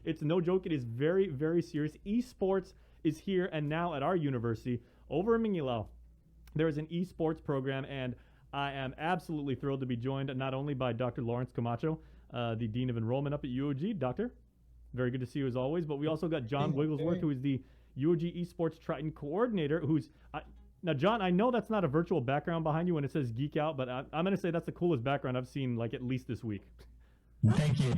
It's no joke. It is very, very serious. Esports is here and now at our university over in Manilao. There is an esports program, and I am absolutely thrilled to be joined not only by Dr. Lawrence Camacho, the Dean of Enrollment up at UOG. Doctor, very good to see you as always. But we also got John Wigglesworth, who is the UOG Esports Triton Coordinator, now, John, I know that's not a virtual background behind you when it says Geek Out, but I'm going to say that's the coolest background I've seen, like, at least this week. Thank you.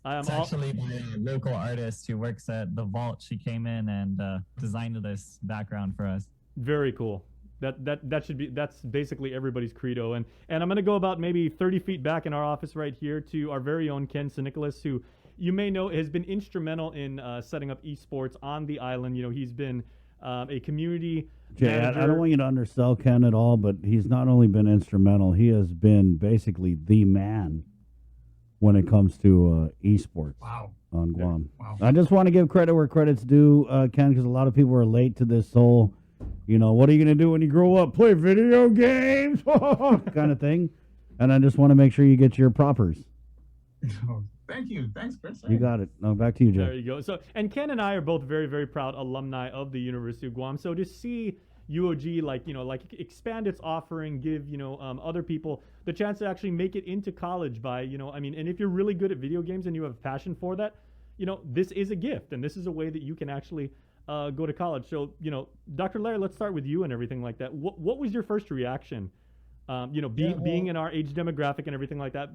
It's actually the local artist who works at the Vault. She came in and designed this background for us. Very cool. That's basically everybody's credo. And I'm going to go about maybe 30 feet back in our office right here to our very own Ken Sinicolas, who you may know has been instrumental in setting up esports on the island. You know, he's been a community manager. I don't want you to undersell Ken at all, but he's not only been instrumental, he has been basically the man when it comes to esports on Guam. Wow. I just want to give credit where credit's due, Ken, because a lot of people are late to this whole, what are you going to do when you grow up? Play video games? kind of thing. And I just want to make sure you get your propers. Thank you. Thanks, Chris. You got it. No, back to you, Jay. There you go. So, and Ken and I are both very, very proud alumni of the University of Guam. So to see UOG expand its offering, give other people the chance to actually make it into college by and if you're really good at video games and you have a passion for that, this is a gift and this is a way that you can actually go to college. So Dr. Larry, let's start with you and everything like that. What was your first reaction? Being in our age demographic and everything like that,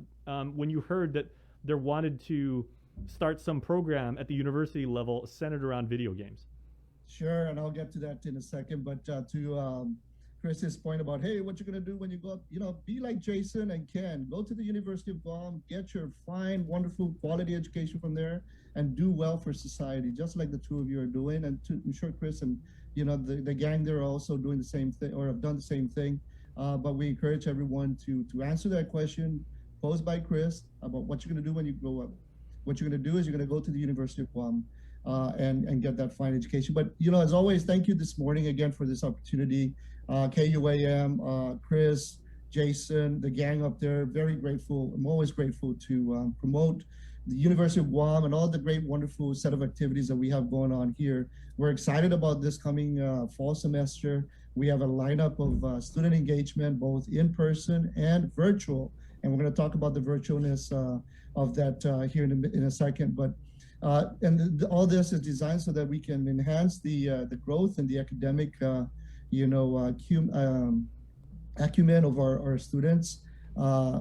when you heard that there wanted to start some program at the university level centered around video games. Sure, and I'll get to that in a second. But to Chris's point about, hey, what you're going to do when you go up, be like Jason and Ken. Go to the University of Guam, get your fine, wonderful, quality education from there, and do well for society, just like the two of you are doing. And I'm sure Chris and the gang there are also doing the same thing or have done the same thing. But we encourage everyone to answer that question posed by Chris about what you're going to do when you grow up. What you're going to do is you're going to go to the University of Guam and get that fine education. But, as always, thank you this morning again for this opportunity. KUAM, Chris, Jason, the gang up there, very grateful. I'm always grateful to promote the University of Guam and all the great, wonderful set of activities that we have going on here. We're excited about this coming fall semester. We have a lineup of student engagement, both in person and virtual. And we're going to talk about the virtualness of that here in a second. But all this is designed so that we can enhance the growth and the academic, acumen of our students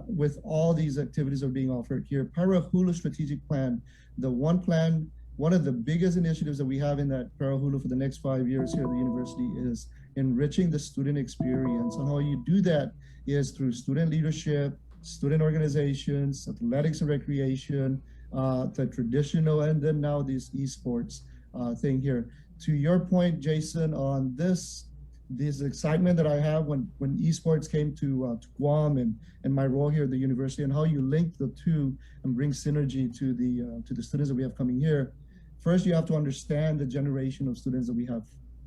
with all these activities that are being offered here. Para-Hulu strategic plan, one of the biggest initiatives that we have in that Para-Hulu for the next 5 years here at the university is enriching the student experience. And how you do that is through student leadership, student organizations, athletics and recreation, the traditional, and then now this esports thing here. To your point, Jason, on this excitement that I have when esports came to Guam and my role here at the university, and how you link the two and bring synergy to the students that we have coming here. First, you have to understand the generation of students that we have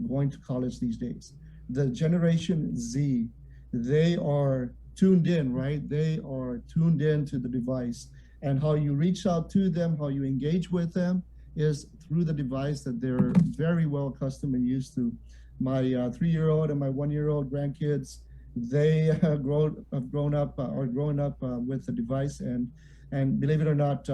going to college these days. The Generation Z, they are tuned in, right? They are tuned in to the device, and how you reach out to them, how you engage with them is through the device that they're very well accustomed and used to. My 3-year-old and my 1-year-old grandkids, they have grown up with the device, and believe it or not,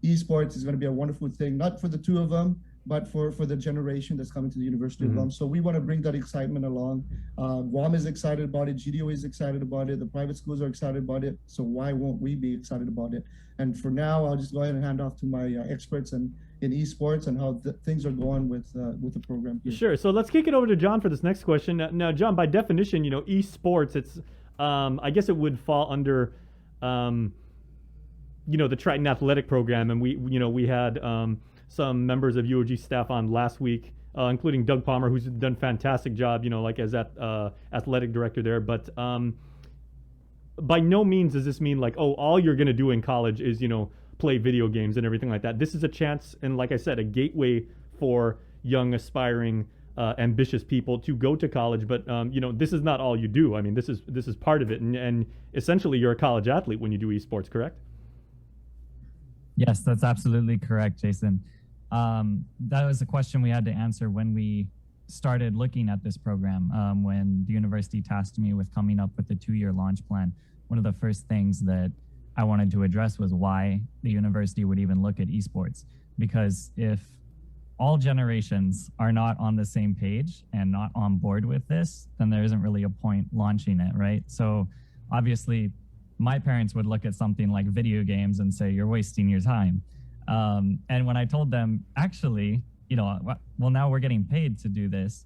esports is going to be a wonderful thing, not for the two of them, but for the generation that's coming to the University of Guam. So we want to bring that excitement along. Guam is excited about it. GDO is excited about it. The private schools are excited about it. So why won't we be excited about it? And for now, I'll just go ahead and hand off to my experts in esports and how things are going with the program here. Sure. So let's kick it over to John for this next question. Now, John, by definition, esports, it's I guess it would fall under the Triton Athletic Program, and we had some members of UOG staff on last week, including Doug Palmer, who's done a fantastic job, as that athletic director there. But by no means does this mean all you're going to do in college is, play video games and everything like that. This is a chance, and like I said, a gateway for young, aspiring, ambitious people to go to college. But this is not all you do. I mean, this is part of it, and essentially you're a college athlete when you do esports, correct? Yes, that's absolutely correct, Jason. That was a question we had to answer when we started looking at this program. When the university tasked me with coming up with the 2-year launch plan, one of the first things that I wanted to address was why the university would even look at esports. Because if all generations are not on the same page and not on board with this, then there isn't really a point launching it, right? So obviously, my parents would look at something like video games and say, you're wasting your time. And when I told them, actually, well, now we're getting paid to do this,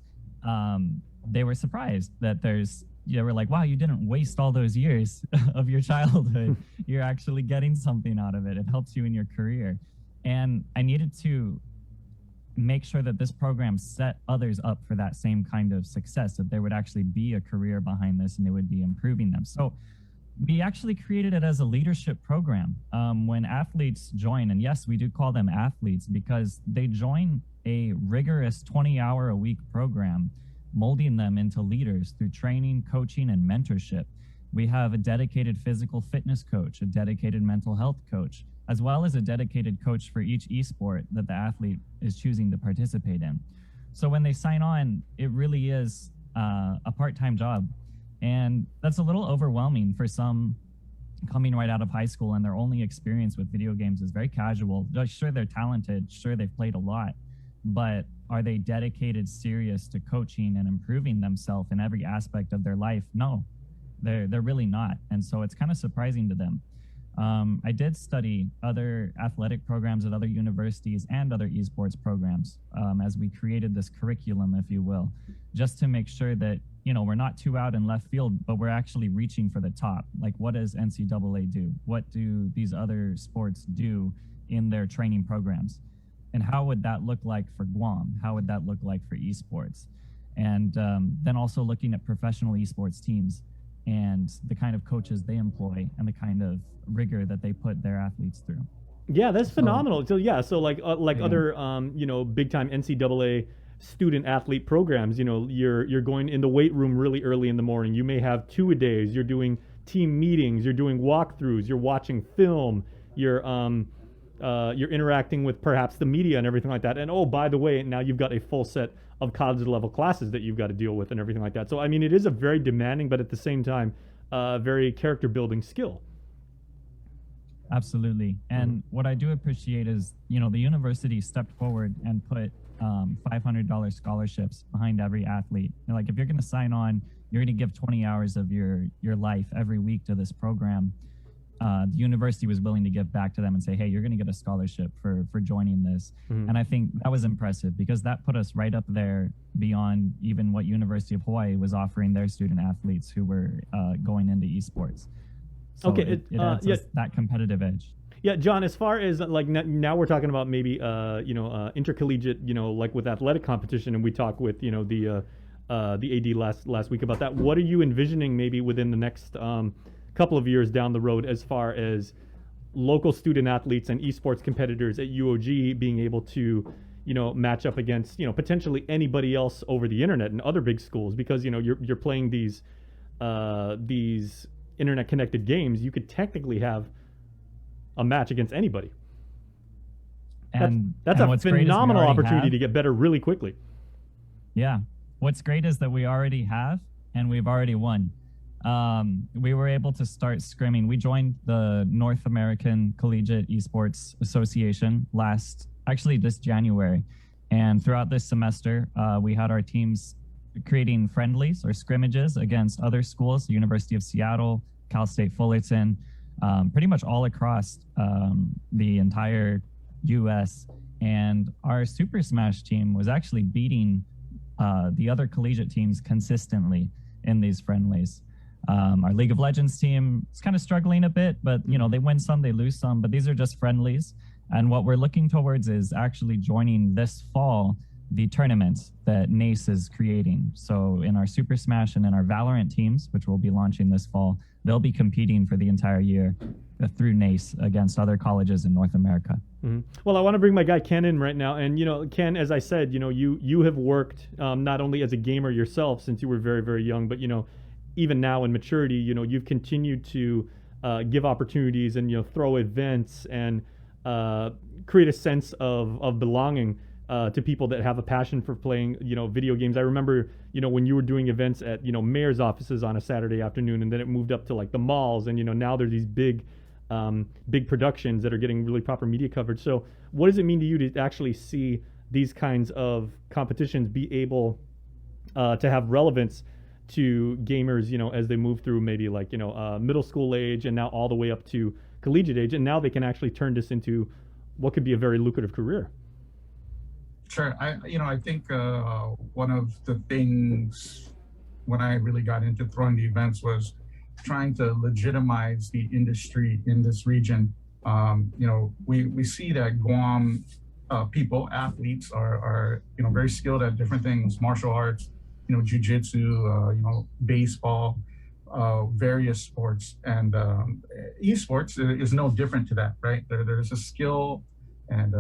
they were surprised that they were like, wow, you didn't waste all those years of your childhood. You're actually getting something out of it. It helps you in your career. And I needed to make sure that this program set others up for that same kind of success, that there would actually be a career behind this and it would be improving them. So we actually created it as a leadership program. When athletes join, and yes, we do call them athletes because they join a rigorous 20-hour-a-week program, molding them into leaders through training, coaching, and mentorship. We have a dedicated physical fitness coach, a dedicated mental health coach, as well as a dedicated coach for each esport that the athlete is choosing to participate in. So when they sign on, it really is a part-time job. And that's a little overwhelming for some coming right out of high school, and their only experience with video games is very casual. Sure, they're talented, sure, they've played a lot, but are they dedicated, serious to coaching and improving themselves in every aspect of their life? No, they're really not. And so it's kind of surprising to them. I did study other athletic programs at other universities and other esports programs as we created this curriculum, if you will, just to make sure that, we're not too out in left field, but we're actually reaching for the top. Like, what does NCAA do? What do these other sports do in their training programs? And how would that look like for Guam? How would that look like for esports? And then also looking at professional esports teams and the kind of coaches they employ and the kind of rigor that they put their athletes through. Yeah, that's phenomenal. So like other big time NCAA student athlete programs, you're going in the weight room really early in the morning. You may have 2-a-days. You're doing team meetings. You're doing walkthroughs. You're watching film. You're interacting with perhaps the media and everything like that. And oh, by the way, now you've got a full set of college level classes that you've got to deal with and everything like that. So I mean, it is a very demanding, but at the same time, very character building skill. Absolutely. And what I do appreciate is, the university stepped forward and put $500 scholarships behind every athlete. Like, if you're going to sign on, you're going to give 20 hours of your life every week to this program. The university was willing to give back to them and say, hey, you're going to get a scholarship for joining this. And I think that was impressive because that put us right up there beyond even what University of Hawaii was offering their student athletes who were going into esports. So okay, it adds us that competitive edge. Yeah, John, as far as like now we're talking about maybe intercollegiate, like with athletic competition, and we talked with the AD last week about that. What are you envisioning maybe within the next couple of years down the road as far as local student athletes and esports competitors at UOG being able to match up against potentially anybody else over the internet and other big schools, because you're playing these internet connected games. You could technically have a match against anybody. And that's a phenomenal opportunity to get better really quickly. Yeah. What's great is that we already have, and we've already won. We were able to start scrimming. We joined the North American Collegiate Esports Association this January. And throughout this semester, we had our teams creating friendlies or scrimmages against other schools, the University of Seattle, Cal State Fullerton, pretty much all across the entire U.S. And our Super Smash team was actually beating the other collegiate teams consistently in these friendlies. Our League of Legends team is kind of struggling a bit, but they win some, they lose some, but these are just friendlies. And what we're looking towards is actually joining this fall the tournaments that NACE is creating. So in our Super Smash and in our Valorant teams, which we'll be launching this fall, they'll be competing for the entire year through NACE against other colleges in North America. Mm-hmm. Well, I want to bring my guy Ken in right now. And, Ken, as I said, you have worked not only as a gamer yourself since you were very, very young, but, even now in maturity, you've continued to give opportunities and, throw events and create a sense of belonging to people that have a passion for playing, video games. I remember, when you were doing events at, mayor's offices on a Saturday afternoon, and then it moved up to like the malls, and now there's these big productions that are getting really proper media coverage. So what does it mean to you to actually see these kinds of competitions be able to have relevance to gamers, as they move through maybe like, middle school age and now all the way up to collegiate age, and now they can actually turn this into what could be a very lucrative career? Sure. I think one of the things when I really got into throwing the events was trying to legitimize the industry in this region. We see that Guam people, athletes are very skilled at different things, martial arts, jiu-jitsu, baseball, various sports, and eSports is no different to that, right? There's a skill and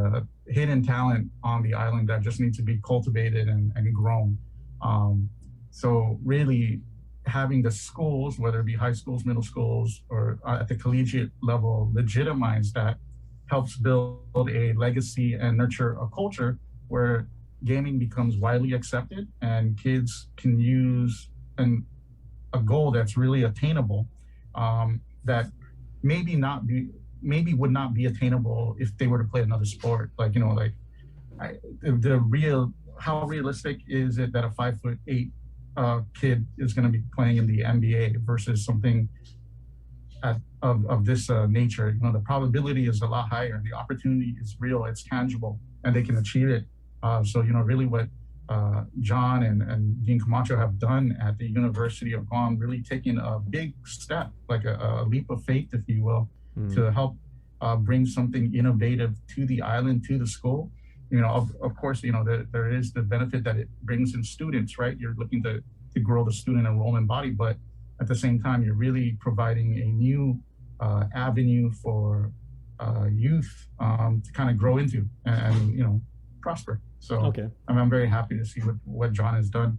hidden talent on the island that just needs to be cultivated and grown. So really having the schools, whether it be high schools, middle schools, or at the collegiate level, legitimize that helps build a legacy and nurture a culture where gaming becomes widely accepted and kids can use a goal that's really attainable, that maybe would not be attainable if they were to play another sport. How realistic is it that a 5'8" kid is going to be playing in the NBA versus something of this nature? The probability is a lot higher. The opportunity is real. It's tangible, and they can achieve it. So really what John and Dean Camacho have done at the University of Guam, really taking a big step, like a leap of faith, if you will, to help bring something innovative to the island, to the school. Of course, there is the benefit that it brings in students, right? You're looking to grow the student enrollment body, but at the same time, you're really providing a new avenue for youth to kind of grow into and prosper. So okay. I'm very happy to see what John has done.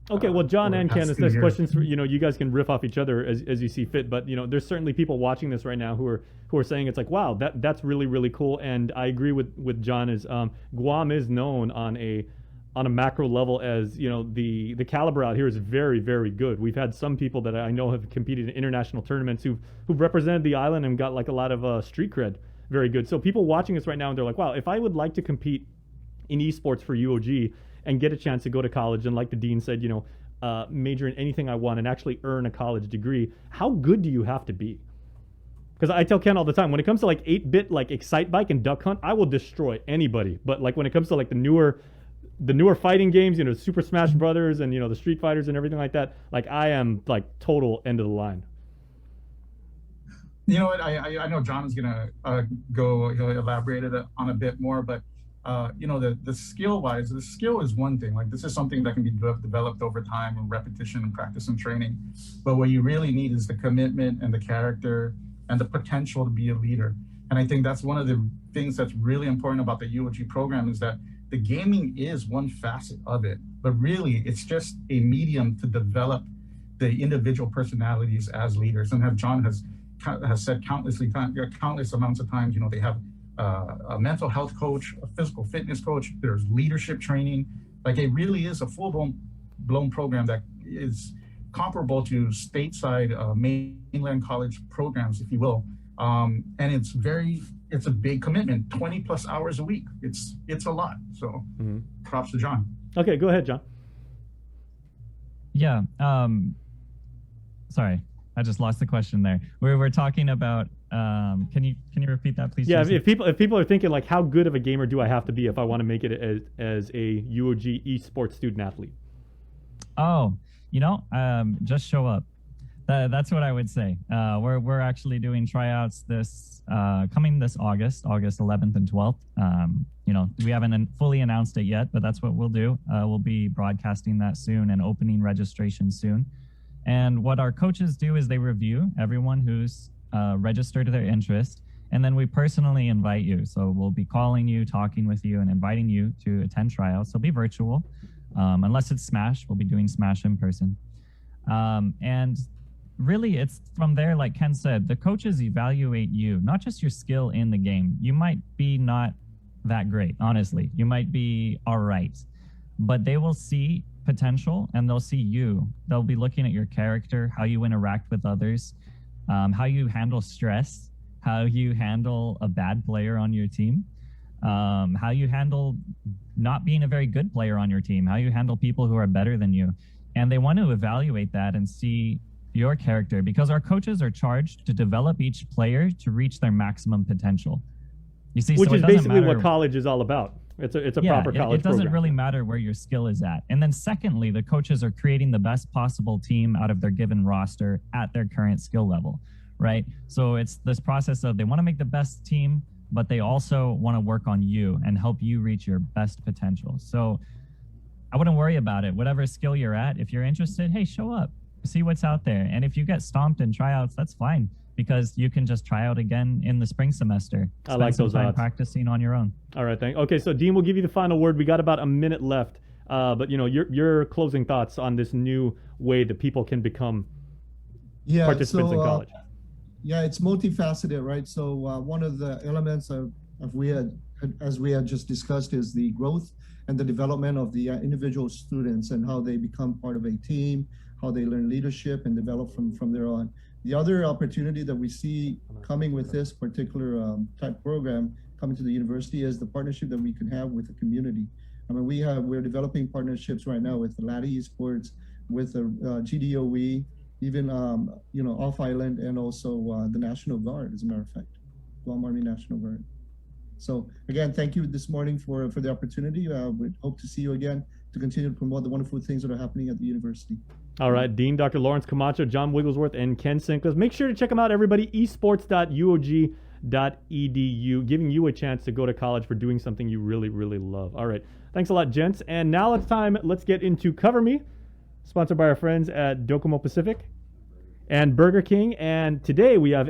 Okay, well, John and Candace, there's years. questions for you guys can riff off each other as you see fit. But there's certainly people watching this right now who are saying it's like, wow, that's really really cool. And I agree with John. Is Guam is known on a macro level as the caliber out here is very very good. We've had some people that I know have competed in international tournaments who've represented the island and got like a lot of street cred, very good. So people watching us right now and they're like, wow, if I would like to compete in esports for UOG and get a chance to go to college and, like the dean said, major in anything I want and actually earn a college degree, how good do you have to be? Because I tell Ken all the time, when it comes to like 8-bit, like Excite Bike and Duck Hunt, I will destroy anybody. But like when it comes to like the newer fighting games, Super Smash Brothers and the Street Fighters and everything like that, like I am like total end of the line. You know what? I know John is gonna he'll elaborate it on a bit more, but the skill-wise, the skill is one thing. Like this is something that can be developed over time and repetition and practice and training. But what you really need is the commitment and the character and the potential to be a leader. And I think that's one of the things that's really important about the UOG program is that the gaming is one facet of it, but really it's just a medium to develop the individual personalities as leaders. And John has said countless amounts of times, they have a mental health coach, a physical fitness coach, there's leadership training. Like it really is a full-blown program that is comparable to stateside mainland college programs, if you will. And it's a big commitment, 20 plus hours a week. It's a lot. So props to John. Okay, go ahead, John. Yeah. Sorry, I just lost the question there. We're talking about. Can you repeat that, please? Yeah, Jason? if people are thinking like, how good of a gamer do I have to be if I want to make it as a UOG esports student athlete? Oh, just show up. That's what I would say. We're actually doing tryouts coming this August 11th and 12th. We haven't fully announced it yet, but that's what we'll do. We'll be broadcasting that soon and opening registration soon. And what our coaches do is they review everyone who's registered their interest, and then we personally invite you. So we'll be calling you, talking with you, and inviting you to attend tryouts. They'll be virtual, unless it's Smash. We'll be doing Smash in person. And really, it's from there, like Ken said, the coaches evaluate you, not just your skill in the game. You might be not that great, honestly. You might be all right, but they will see potential and they'll see you. They'll be looking at your character, how you interact with others, how you handle stress, how you handle a bad player on your team, how you handle not being a very good player on your team, how you handle people who are better than you. And they want to evaluate that and see your character, because our coaches are charged to develop each player to reach their maximum potential. You see, which so is basically what college is all about. It's a proper college it doesn't program. really matter where your skill is at. And then secondly, the coaches are creating the best possible team out of their given roster at their current skill level, right? So it's this process of they want to make the best team, but they also want to work on you and help you reach your best potential. So I wouldn't worry about it. Whatever skill you're at, if you're interested, hey, show up, see what's out there. And if you get stomped in tryouts, that's fine, because you can just try out again in the spring semester. I like those time odds. practicing on your own. All right, okay, so Dean, we'll give you the final word. We got about a minute left, but your closing thoughts on this new way that people can become participants in college. Yeah, it's multifaceted, right? So one of the elements as we had just discussed is the growth and the development of the individual students and how they become part of a team, how they learn leadership and develop from there on. The other opportunity that we see coming with this particular type program coming to the university is the partnership that we can have with the community. I mean, we're developing partnerships right now with the Laddie eSports, with the GDOE, even off island, and also the National Guard, as a matter of fact, Guam Army National Guard. So again, thank you this morning for the opportunity. We hope to see you again to continue to promote the wonderful things that are happening at the university. All right, Dean, Dr. Lawrence Camacho, John Wigglesworth, and Ken Sinkles. Make sure to check them out, everybody. esports.uog.edu, giving you a chance to go to college for doing something you really, really love. All right, thanks a lot, gents. And now let's get into Cover Me, sponsored by our friends at Docomo Pacific and Burger King. And today we have